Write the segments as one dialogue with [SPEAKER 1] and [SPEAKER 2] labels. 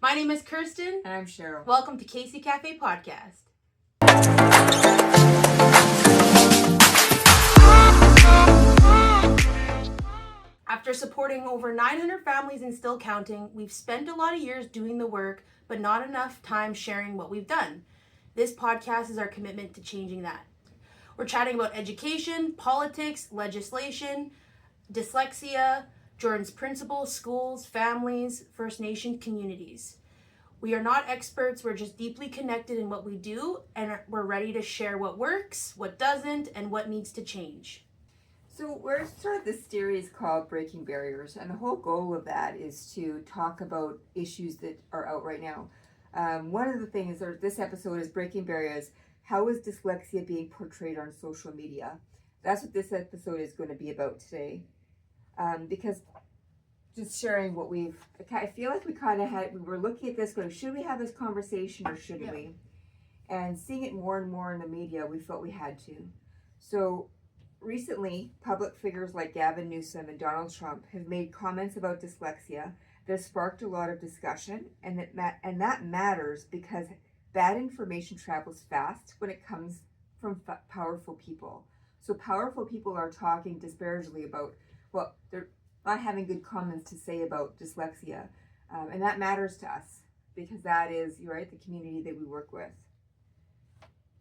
[SPEAKER 1] My name is Kirsten.
[SPEAKER 2] And I'm Cheryl.
[SPEAKER 1] Welcome to Casey Cafe Podcast. After supporting over 900 families and still counting, we've spent a lot of years doing the work, but not enough time sharing what we've done. This podcast is our commitment to changing that. We're chatting about education, politics, legislation, dyslexia, Jordan's principles, schools, families, First Nation communities. We are not experts, we're just deeply connected in what we do, and we're ready to share what works, what doesn't, and what needs to change.
[SPEAKER 2] So we're started this series called Breaking Barriers, and the whole goal of that is to talk about issues that are out right now. One of the things, or this episode is Breaking Barriers, how is dyslexia being portrayed on social media? That's what this episode is going to be about today. Because just sharing what I feel like we were looking at this going, should we have this conversation or shouldn't we? And seeing it more and more in the media, we felt we had to. So recently, public figures like Gavin Newsom and Donald Trump have made comments about dyslexia that sparked a lot of discussion, and that matters because bad information travels fast when it comes from powerful people. So powerful people are talking disparagingly about, well, they're not having good comments to say about dyslexia. And that matters to us because that is, right, the community that we work with.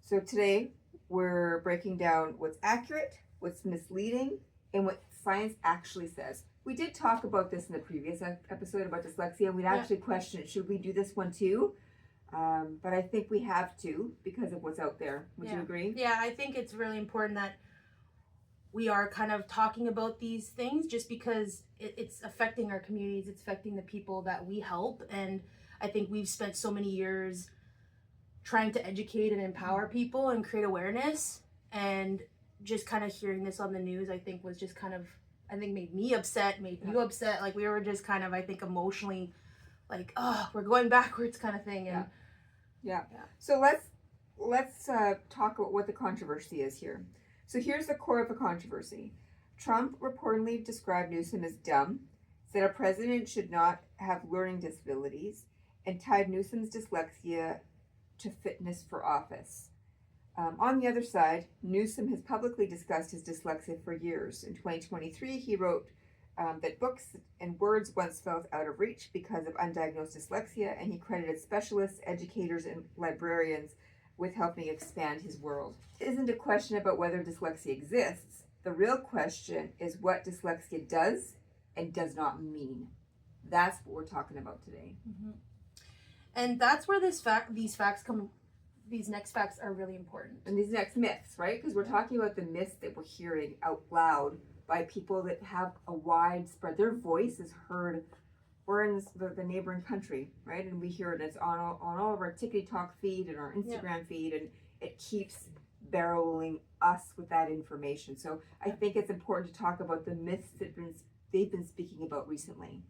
[SPEAKER 2] So today we're breaking down what's accurate, what's misleading, and what science actually says. We did talk about this in the previous episode about dyslexia, and we'd actually questioned, should we do this one too? But I think we have to because of what's out there. Would you agree?
[SPEAKER 1] Yeah, I think it's really important that we are kind of talking about these things just because it's affecting our communities, it's affecting the people that we help. And I think we've spent so many years trying to educate and empower people and create awareness. And just kind of hearing this on the news, I think was just kind of, made me upset, made you upset. Like we were just kind of, I think, emotionally like, oh, we're going backwards kind of thing. And
[SPEAKER 2] yeah. So let's talk about what the controversy is here. So here's the core of the controversy. Trump reportedly described Newsom as dumb, said a president should not have learning disabilities, and tied Newsom's dyslexia to fitness for office. On the other side, Newsom has publicly discussed his dyslexia for years. In 2023, he wrote that books and words once felt out of reach because of undiagnosed dyslexia, and he credited specialists, educators, and librarians with helping expand his world. It isn't a question about whether dyslexia exists. The real question is what dyslexia does and does not mean. That's what we're talking about today.
[SPEAKER 1] Mm-hmm. And that's where these next facts are really important.
[SPEAKER 2] And these next myths, right? Because we're talking about the myths that we're hearing out loud by people that have a widespread, their voice is heard. We're in the neighboring country, right? And we hear it. It's on all of our TikTok feed and our Instagram feed, and it keeps barreling us with that information. So I think it's important to talk about the myths that they've been speaking about recently.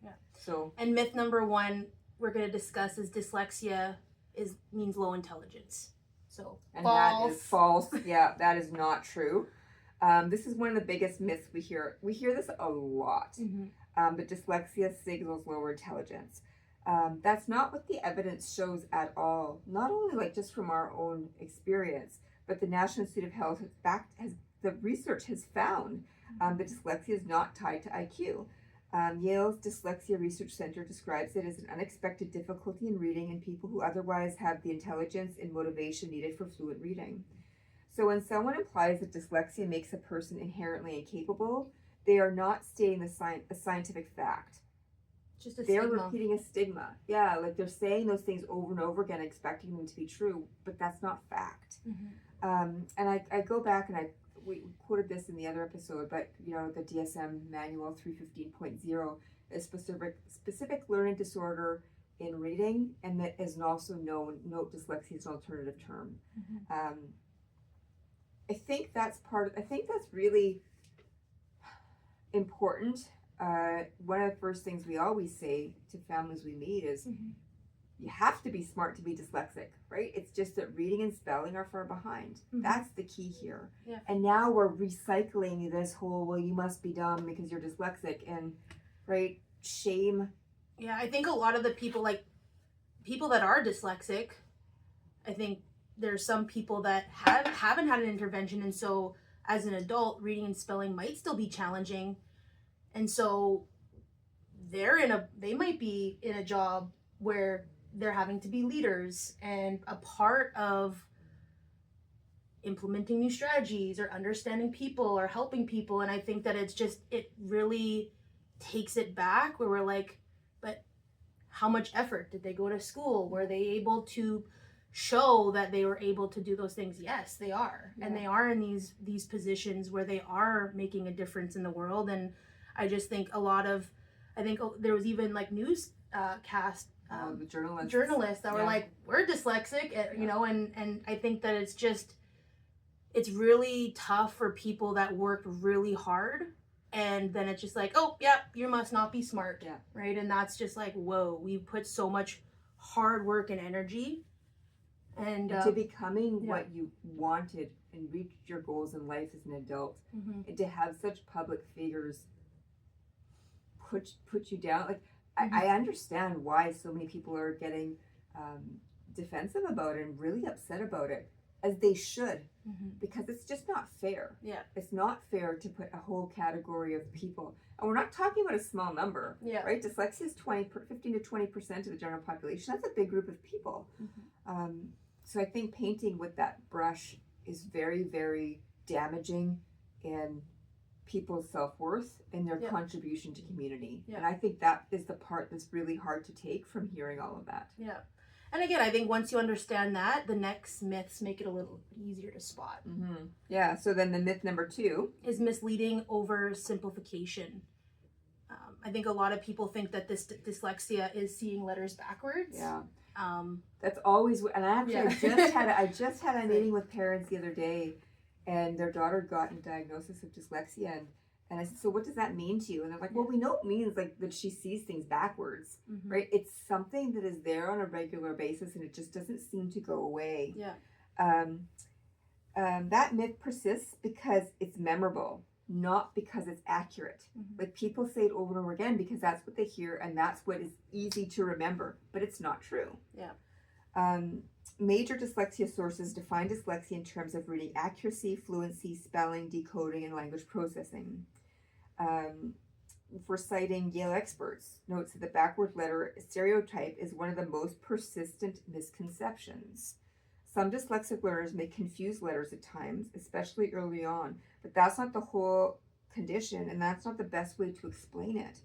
[SPEAKER 1] And myth number one we're going to discuss is dyslexia means low intelligence.
[SPEAKER 2] And that is false. Yeah, that is not true. This is one of the biggest myths we hear. We hear this a lot.
[SPEAKER 1] Mm-hmm.
[SPEAKER 2] But dyslexia signals lower intelligence. That's not what the evidence shows at all. Not only just from our own experience, but the National Institute of Health the research has found that dyslexia is not tied to IQ. Yale's Dyslexia Research Center describes it as an unexpected difficulty in reading in people who otherwise have the intelligence and motivation needed for fluent reading. So when someone implies that dyslexia makes a person inherently incapable, they are not stating a scientific fact.
[SPEAKER 1] Just
[SPEAKER 2] They're repeating a stigma. Yeah, they're saying those things over and over again, expecting them to be true, but that's not fact.
[SPEAKER 1] Mm-hmm.
[SPEAKER 2] And I go back and we quoted this in the other episode, but the DSM Manual 315.0 is specific learning disorder in reading, and that is also known. Note dyslexia is an alternative term.
[SPEAKER 1] Mm-hmm.
[SPEAKER 2] I think that's really important. One of the first things we always say to families we meet is, you have to be smart to be dyslexic, right? It's just that reading and spelling are far behind. Mm-hmm. That's the key here.
[SPEAKER 1] Yeah.
[SPEAKER 2] And now we're recycling this whole, well, you must be dumb because you're dyslexic, and, right, shame.
[SPEAKER 1] Yeah, I think a lot of the people, people that are dyslexic, I think there's some people that haven't had an intervention, and so as an adult, reading and spelling might still be challenging, and so they might be in a job where they're having to be leaders and a part of implementing new strategies or understanding people or helping people. And I think that it really takes it back where we're like, but how much effort did they go to school? Were they able to show that they were able to do those things? Yes, they are. Yeah. And they are in these positions where they are making a difference in the world. And I just think I think there was even like news cast
[SPEAKER 2] the
[SPEAKER 1] journalists that were like, we're dyslexic, you know, and I think that it's really tough for people that worked really hard, and then it's just like, oh yeah, you must not be smart, right? And that's just like, whoa, we put so much hard work and energy and
[SPEAKER 2] to becoming what you wanted and reached your goals in life as an adult, and to have such public figures put you down. Like I understand why so many people are getting defensive about it and really upset about it, as they should, because it's just not fair. Yeah, it's not fair to put a whole category of people, and we're not talking about a small number. Yeah, right. Dyslexia is 15 to 20% of the general population. That's a big group of people. So I think painting with that brush is very, very damaging in people's self-worth and their contribution to community. Yeah. And I think that is the part that's really hard to take from hearing all of that. Yeah.
[SPEAKER 1] And again, I think once you understand that, the next myths make it a little easier to spot.
[SPEAKER 2] Yeah, so then the myth number 2
[SPEAKER 1] is misleading oversimplification. I think a lot of people think that this dyslexia is seeing letters backwards.
[SPEAKER 2] Yeah. That's always, and I just had a meeting with parents the other day, and their daughter got a diagnosis of dyslexia, and I said, so what does that mean to you? And they're like, well, we know it means like that she sees things backwards, right? It's something that is there on a regular basis, and it just doesn't seem to go away. Yeah. That myth persists because it's memorable, not because it's accurate. Like people say it over and over again because that's what they hear and that's what is easy to remember, but it's not true. Yeah. Major dyslexia sources define dyslexia in terms of reading accuracy, fluency, spelling, decoding, and language processing. For citing Yale experts, notes that the backward letter stereotype is one of the most persistent misconceptions. Some dyslexic learners may confuse letters at times, especially early on, but that's not the whole condition, and that's not the best way to explain it.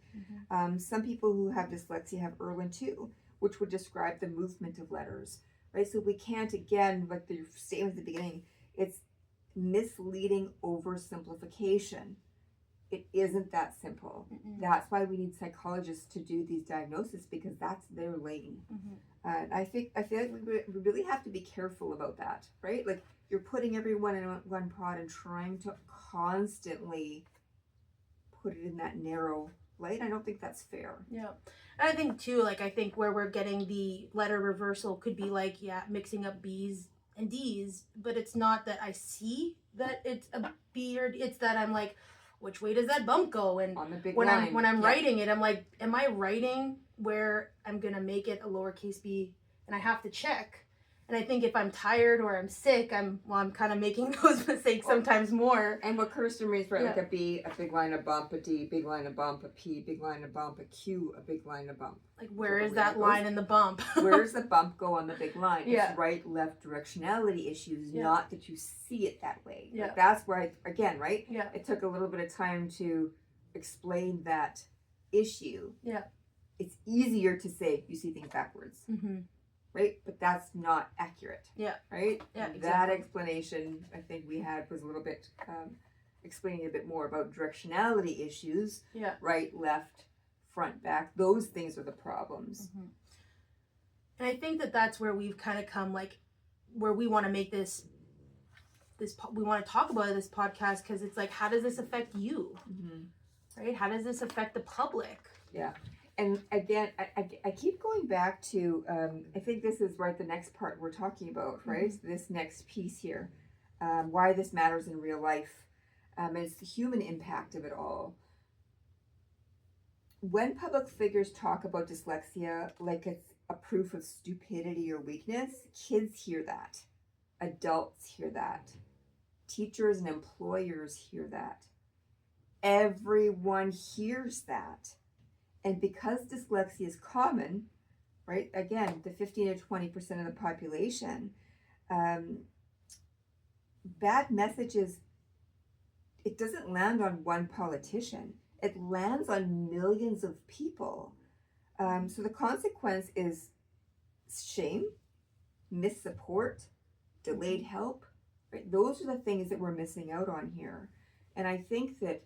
[SPEAKER 2] Some people who have dyslexia have Erlen too, which would describe the movement of letters, right? So we can't, again, like the statement at the beginning, it's misleading oversimplification. It isn't that simple. That's why we need psychologists to do these diagnoses, because that's their lane. And I feel like we really have to be careful about that, right? Like you're putting everyone in one pot and trying to constantly put it in that narrow light. I don't think that's fair. Yeah.
[SPEAKER 1] And I think too, like I think where we're getting the letter reversal could be like, mixing up B's and D's, but it's not that I see that it's a B or D, it's that I'm like, which way does that bump go? And
[SPEAKER 2] on the big
[SPEAKER 1] when
[SPEAKER 2] line.
[SPEAKER 1] I'm writing it, I'm like, am I writing where I'm gonna make it a lowercase b? And I have to check. And I think if I'm tired or I'm sick, I'm kind of making those mistakes sometimes more.
[SPEAKER 2] And what Kirsten reads, right? Like a B, a big line, a bump, a D, big line, a bump, a P, big line, a bump, a Q, a big line, a bump.
[SPEAKER 1] Like where is that line in the bump?
[SPEAKER 2] Where does the bump go on the big line? It's right, left directionality issues, not that you see it that way. Yeah. Like that's where again, right? Yeah. It took a little bit of time to explain that issue. Yeah. It's easier to say you see things backwards. Right? But that's not accurate. Yeah. Right? Yeah. Exactly. That explanation I think we had was a little bit explaining a bit more about directionality issues. Yeah. Right, left, front, back. Those things are the problems.
[SPEAKER 1] And I think that's where we've kind of come, like, where we want to make this we want to talk about this podcast, because it's like, how does this affect you? Right? How does this affect the public?
[SPEAKER 2] Yeah. And again, I keep going back to, I think this is right the next part we're talking about, right? This next piece here, why this matters in real life. And it's the human impact of it all. When public figures talk about dyslexia like it's a proof of stupidity or weakness, kids hear that. Adults hear that. Teachers and employers hear that. Everyone hears that. And because dyslexia is common, right? Again, the 15 to 20% of the population, bad messages, it doesn't land on one politician. It lands on millions of people. So the consequence is shame, missed support, delayed help. Right? Those are the things that we're missing out on here. And I think that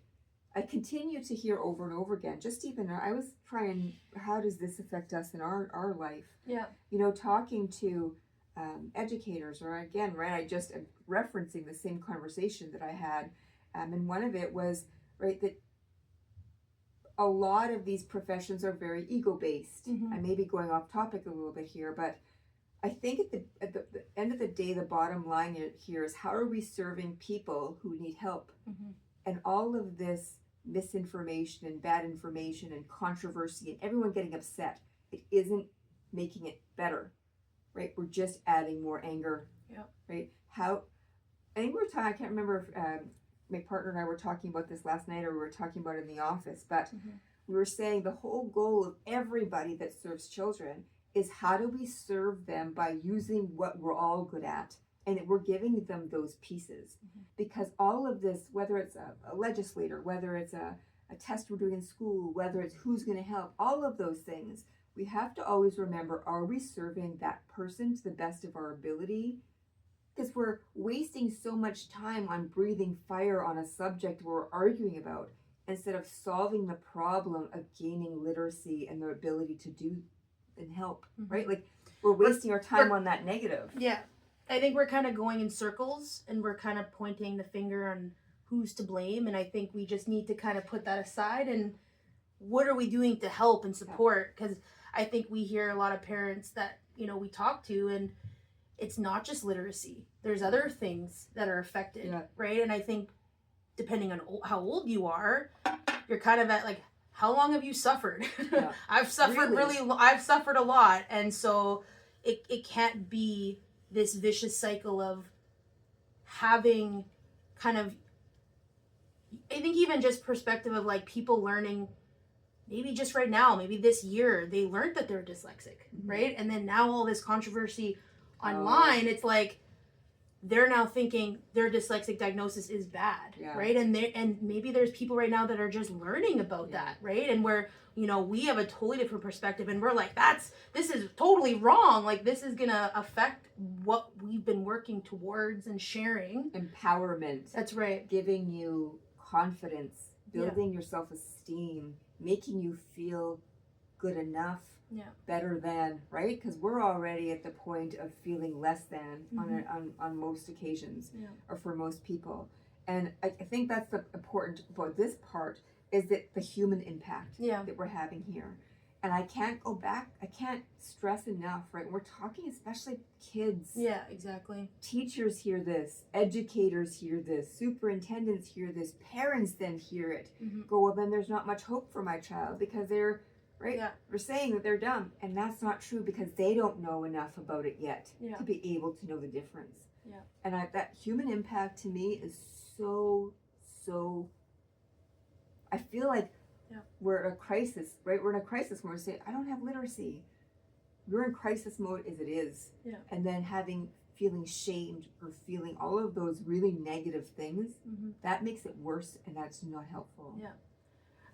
[SPEAKER 2] I continue to hear over and over again, just even, I was trying, how does this affect us in our life?
[SPEAKER 1] Yeah.
[SPEAKER 2] You know, talking to educators, or again, right, I just am referencing the same conversation that I had. And one of it was, right, that a lot of these professions are very ego-based. I may be going off topic a little bit here, but I think at the end of the day, the bottom line here is, how are we serving people who need help? And all of this misinformation and bad information and controversy and everyone getting upset, it isn't making it better, right? We're just adding more anger, right? I think we're talking, I can't remember if my partner and I were talking about this last night, or we were talking about it in the office, but we were saying the whole goal of everybody that serves children is, how do we serve them by using what we're all good at? And we're giving them those pieces, because all of this, whether it's a legislator, whether it's a test we're doing in school, whether it's who's going to help, all of those things, we have to always remember, are we serving that person to the best of our ability? Because we're wasting so much time on breathing fire on a subject we're arguing about, instead of solving the problem of gaining literacy and the ability to do and help, right? Like, we're wasting our time on that negative.
[SPEAKER 1] Yeah. I think we're kind of going in circles, and we're kind of pointing the finger on who's to blame. And I think we just need to kind of put that aside, and what are we doing to help and support? Because I think we hear a lot of parents that, you know, we talk to, and it's not just literacy. There's other things that are affected, right? And I think depending on how old you are, you're kind of at like, how long have you suffered? I've suffered I've suffered a lot. And so it can't be this vicious cycle of having kind of, I think even just perspective of like people learning, maybe just right now, maybe this year, they learned that they're dyslexic, right? And then now all this controversy online, it's like, they're now thinking their dyslexic diagnosis is bad, right? And maybe there's people right now that are just learning about that, right? And where, you know, we have a totally different perspective, and we're like, this is totally wrong. Like, this is gonna affect what we've been working towards and sharing.
[SPEAKER 2] Empowerment.
[SPEAKER 1] That's right.
[SPEAKER 2] Giving you confidence, building your self-esteem, making you feel good enough, better than, right? Because we're already at the point of feeling less than on most occasions, or for most people. And I think that's the important about this part, is that the human impact that we're having here. And I can't go back, I can't stress enough, right? We're talking especially kids. Yeah, exactly. Teachers hear this, educators hear this, superintendents hear this, parents then hear it. Go, well, then there's not much hope for my child, because they're, right? We're saying that they're dumb, and that's not true, because they don't know enough about it yet to be able to know the difference. And that human impact to me is so, I feel like we're in a crisis, right? We're in a crisis where we say, I don't have literacy. We're in crisis mode as it is. And then feeling shamed, or feeling all of those really negative things, that makes it worse, and that's not helpful.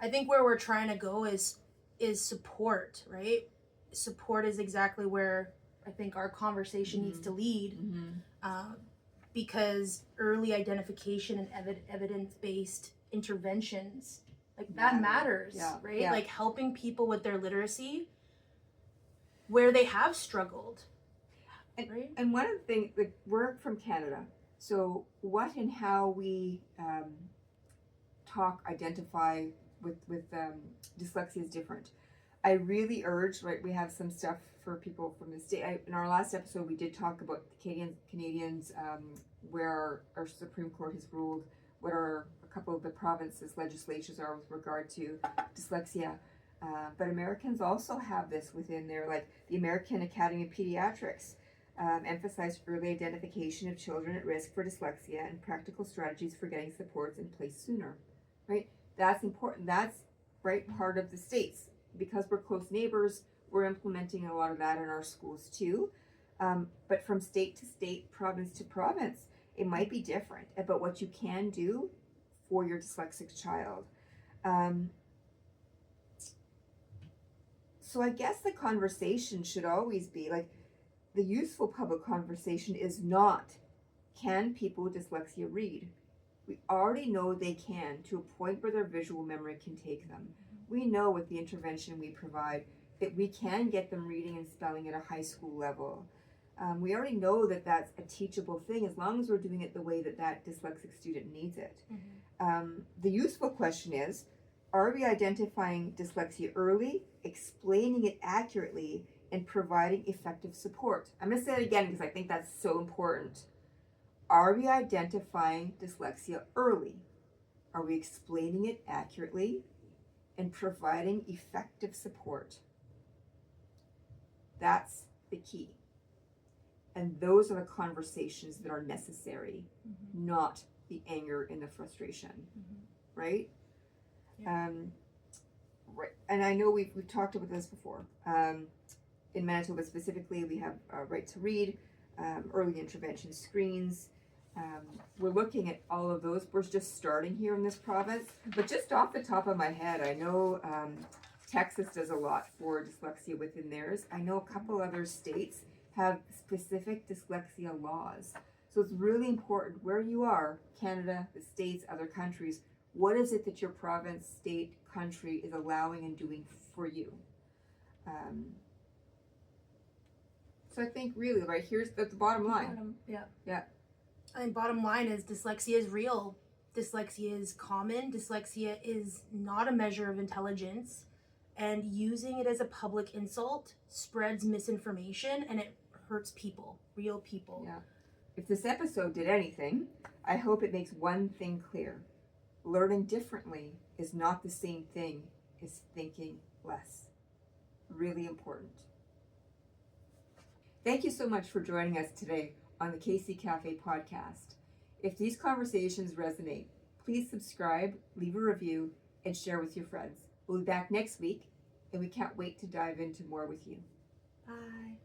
[SPEAKER 2] I think where we're trying to go is support, right? Support is exactly where I think our conversation needs to lead, because early identification and evidence-based interventions, like that matters, right? Like helping people with their literacy where they have struggled. Right? And one of the things, like, we're from Canada, so what and how we identify with dyslexia is different. I really urge, right, we have some stuff for people from the state. In our last episode, we did talk about the Canadians, where our Supreme Court has ruled, what are a couple of the provinces' legislatures are with regard to dyslexia. But Americans also have this within their, like the American Academy of Pediatrics emphasized early identification of children at risk for dyslexia and practical strategies for getting supports in place sooner, right? That's important. That's right part of the states. Because we're close neighbors, we're implementing a lot of that in our schools too. But from state to state, province to province, it might be different about what you can do for your dyslexic child. So I guess the conversation should always be like, the useful public conversation is not, can people with dyslexia read? We already know they can, to a point where their visual memory can take them. We know with the intervention we provide that we can get them reading and spelling at a high school level. We already know that that's a teachable thing as long as we're doing it the way that that dyslexic student needs it. The useful question is, are we identifying dyslexia early, explaining it accurately, and providing effective support? I'm going to say it again because I think that's so important. Are we identifying dyslexia early? Are we explaining it accurately and providing effective support? That's the key. And those are the conversations that are necessary, not the anger and the frustration, right?
[SPEAKER 1] Yeah.
[SPEAKER 2] Right. And I know we've talked about this before. In Manitoba specifically, we have right to read, early intervention screens. We're looking at all of those. We're just starting here in this province. But just off the top of my head, I know Texas does a lot for dyslexia within theirs. I know a couple other states have specific dyslexia laws. So it's really important where you are, Canada, the states, other countries, what is it that your province, state, country is allowing and doing for you? So I think really, right, here's the bottom line. Yeah.
[SPEAKER 1] I think bottom line is dyslexia is real. Dyslexia is common. Dyslexia is not a measure of intelligence. And using it as a public insult spreads misinformation and it hurts people, real people.
[SPEAKER 2] Yeah. If this episode did anything, I hope it makes one thing clear. Learning differently is not the same thing as thinking less. Really important. Thank you so much for joining us today on the KC Cafe podcast. If these conversations resonate, please subscribe, leave a review, and share with your friends. We'll be back next week, and we can't wait to dive into more with you.
[SPEAKER 1] Bye.